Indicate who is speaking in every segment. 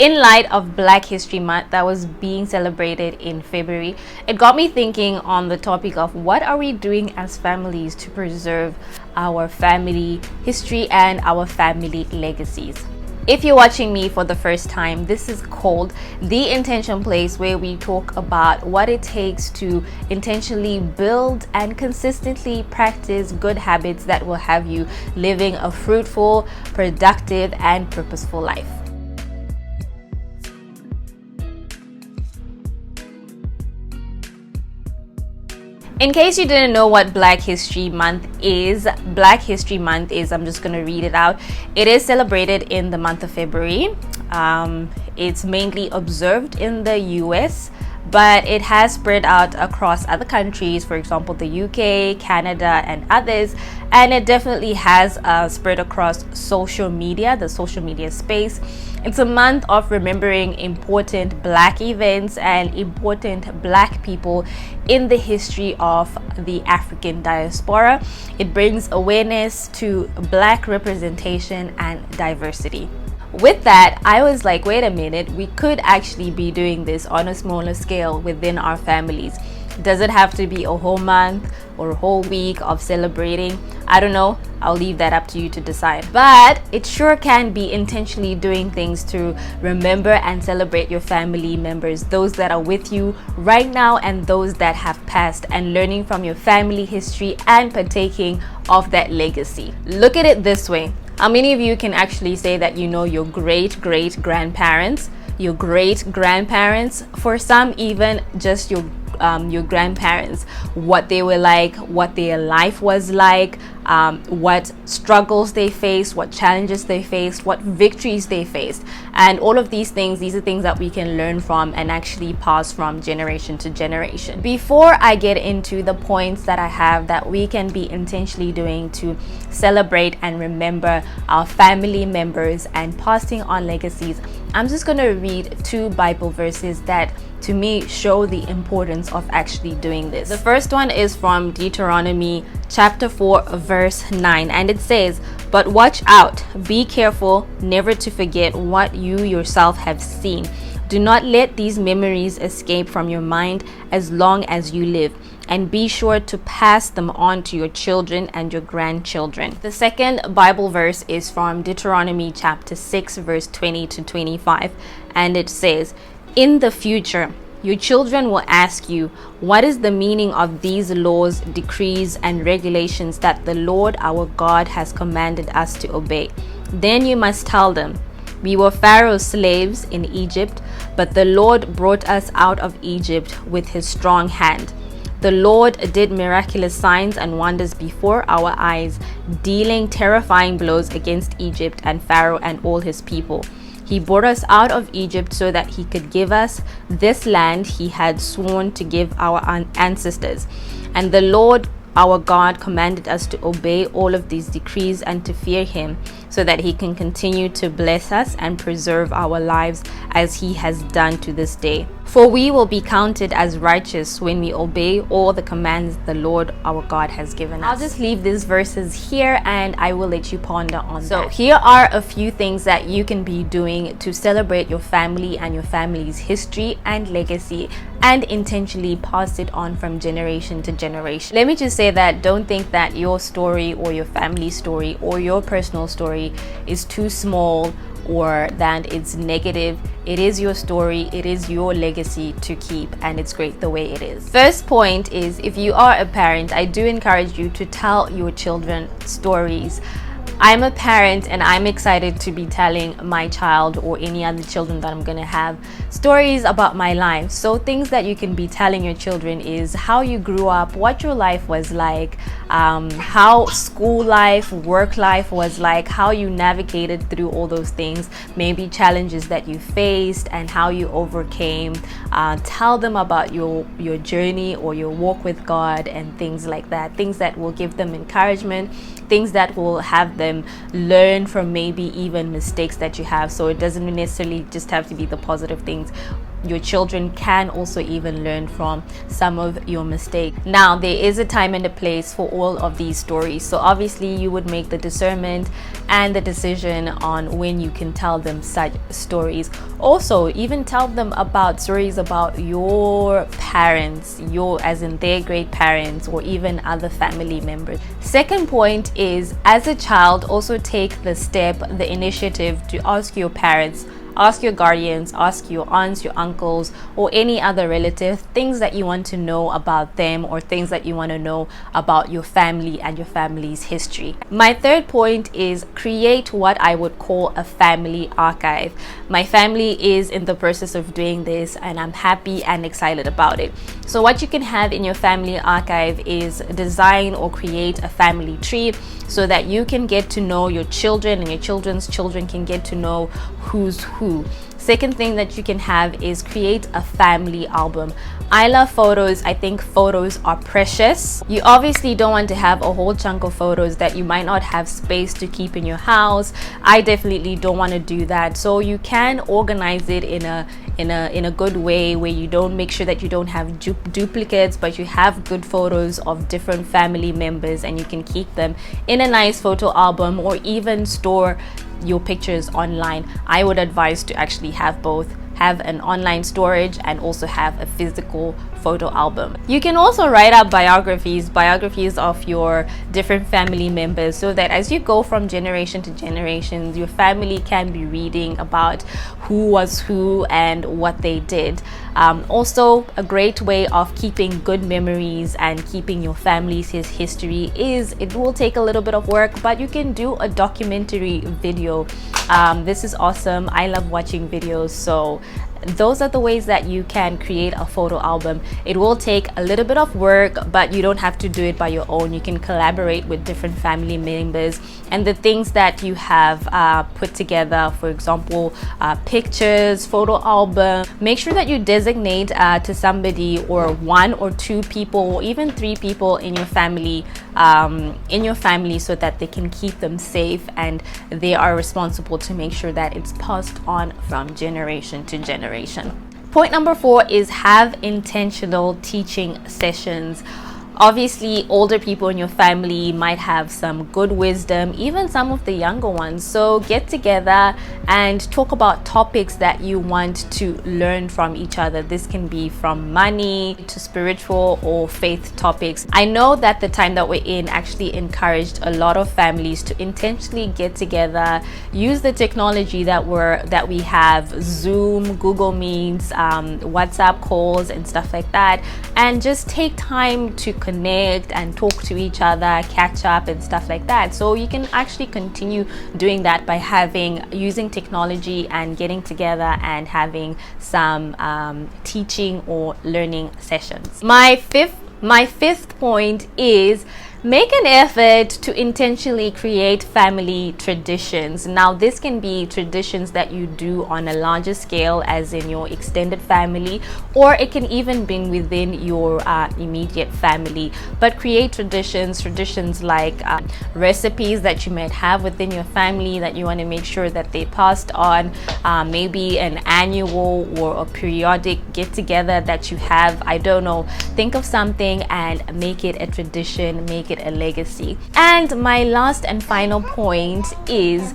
Speaker 1: In light of Black History Month that was being celebrated in February, it got me thinking on the topic of what are we doing as families to preserve our family history and our family legacies. If you're watching me for the first time, this is called The Intention Place, where we talk about what it takes to intentionally build and consistently practice good habits that will have you living a fruitful, productive, and purposeful life. In case you didn't know what Black History Month is, I'm just going to read it out. It is celebrated in the month of February. It's mainly observed in the US, but it has spread out across other countries, for example, the UK, Canada, and others. And it definitely has spread across social media, the social media space. It's a month of remembering important Black events and important Black people in the history of the African diaspora. It brings awareness to Black representation and diversity. With that, I was like, wait a minute, we could actually be doing this on a smaller scale within our families. Does it have to be a whole month or a whole week of celebrating? I don't know. I'll leave that up to you to decide. But it sure can be intentionally doing things to remember and celebrate your family members, those that are with you right now and those that have passed, and learning from your family history and partaking of that legacy. Look at it this way. How many of you can actually say that you know your great-great-grandparents, your great-grandparents, for some even just your grandparents, what they were like, what their life was like, what struggles they faced, what challenges they faced, what victories they faced, and all of these are things that we can learn from and actually pass from generation to generation. Before I get into the points that I have that we can be intentionally doing to celebrate and remember our family members and passing on legacies, I'm just going to read 2 Bible verses that to me show the importance of actually doing this. The first one is from Deuteronomy chapter 4 verse 9, and it says, "But watch out, be careful never to forget what you yourself have seen. Do not let these memories escape from your mind as long as you live, and be sure to pass them on to your children and your grandchildren." The second Bible verse is from Deuteronomy chapter 6 verse 20 to 25, and it says, "In the future, your children will ask you, what is the meaning of these laws, decrees, and regulations that the Lord our God has commanded us to obey? Then you must tell them, we were Pharaoh's slaves in Egypt, but the Lord brought us out of Egypt with his strong hand. The Lord did miraculous signs and wonders before our eyes, dealing terrifying blows against Egypt and Pharaoh and all his people. He brought us out of Egypt so that he could give us this land he had sworn to give our ancestors. And the Lord our God commanded us to obey all of these decrees and to fear him, so that he can continue to bless us and preserve our lives as he has done to this day. For we will be counted as righteous when we obey all the commands the Lord our God has given us." I'll just leave these verses here and I will let you ponder on that. So here are a few things that you can be doing to celebrate your family and your family's history and legacy and intentionally pass it on from generation to generation. Let me just say that don't think that your story or your family story or your personal story is too small or that it's negative. It is your story, it is your legacy to keep, and it's great the way it is. First point is, if you are a parent, I do encourage you to tell your children stories. I'm a parent and I'm excited to be telling my child or any other children that I'm going to have stories about my life. So things that you can be telling your children is how you grew up, what your life was like, how school life, work life was like, how you navigated through all those things, maybe challenges that you faced and how you overcame. Tell them about your journey or your walk with God and things like that, things that will give them encouragement, things that will have them learn from maybe even mistakes that you have. So it doesn't necessarily just have to be the positive things. your children can also even learn from some of your mistakes. Now, there is a time and a place for all of these stories, so obviously you would make the discernment and the decision on when you can tell them such stories. Also, even tell them about stories about your parents, as in their great parents, or even other family members. Second point is, as a child, also take the initiative to ask your parents, ask your guardians, ask your aunts, your uncles, or any other relative things that you want to know about them, or things that you want to know about your family and your family's history. My third point is create what I would call a family archive. My family is in the process of doing this, and I'm happy and excited about it. So what you can have in your family archive is design or create a family tree, so that you can get to know your children, and your children's children can get to know who's who. Second thing that you can have is create a family album. I love photos. I think photos are precious. You obviously don't want to have a whole chunk of photos that you might not have space to keep in your house. I definitely don't want to do that. So you can organize it in a good way, where you don't make sure that you don't have duplicates, but you have good photos of different family members, and you can keep them in a nice photo album, or even store your pictures online. I would advise to actually have both. Have an online storage and also have a physical photo album. You can also write up biographies of your different family members, so that as you go from generation to generation, your family can be reading about who was who and what they did. Also, a great way of keeping good memories and keeping your family's history is, it will take a little bit of work, but you can do a documentary video. This is awesome. I love watching videos, so those are the ways that you can create a photo album. It will take a little bit of work, but you don't have to do it by your own. You can collaborate with different family members, and the things that you have put together, for example, pictures, photo album, make sure that you designate to somebody, or 1 or 2 people, or even 3 people in your family, so that they can keep them safe, and they are responsible to make sure that it's passed on from generation to generation. Point number 4 is have intentional teaching sessions. Obviously, older people in your family might have some good wisdom, even some of the younger ones. So get together and talk about topics that you want to learn from each other. This can be from money to spiritual or faith topics. I know that the time that we're in actually encouraged a lot of families to intentionally get together, use the technology that we have, Zoom, Google Meets, WhatsApp calls and stuff like that, and just take time to connect and talk to each other, catch up and stuff like that. So you can actually continue doing that by using technology and getting together and having some teaching or learning sessions. My fifth point is make an effort to intentionally create family traditions. Now, this can be traditions that you do on a larger scale, as in your extended family, or it can even be within your immediate family. But create traditions like recipes that you might have within your family that you want to make sure that they passed on, maybe an annual or a periodic get-together that you have. I don't know, think of something and make it a tradition, make it a legacy. And my last and final point is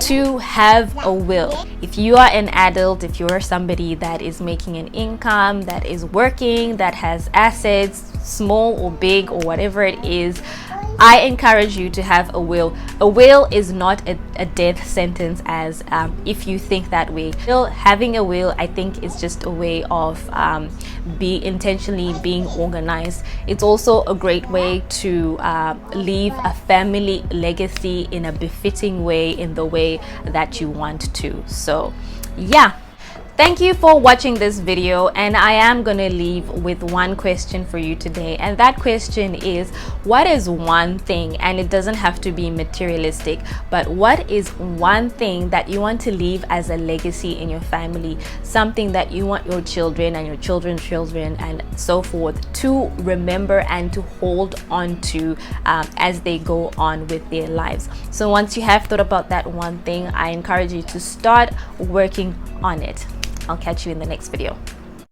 Speaker 1: to have a will. If you are an adult, if you're somebody that is making an income, that is working, that has assets, small or big or whatever it is, I encourage you to have a will. A will is not a death sentence, as if you think that way. Having a will, I think, is just a way of intentionally being organized. It's also a great way to leave a family legacy in a befitting way, in the way that you want to. So yeah, thank you for watching this video, and I am gonna leave with one question for you today, and that question is, what is one thing, and it doesn't have to be materialistic, but what is one thing that you want to leave as a legacy in your family, something that you want your children and your children's children and so forth to remember and to hold on to as they go on with their lives. So once you have thought about that one thing, I encourage you to start working on it. I'll catch you in the next video.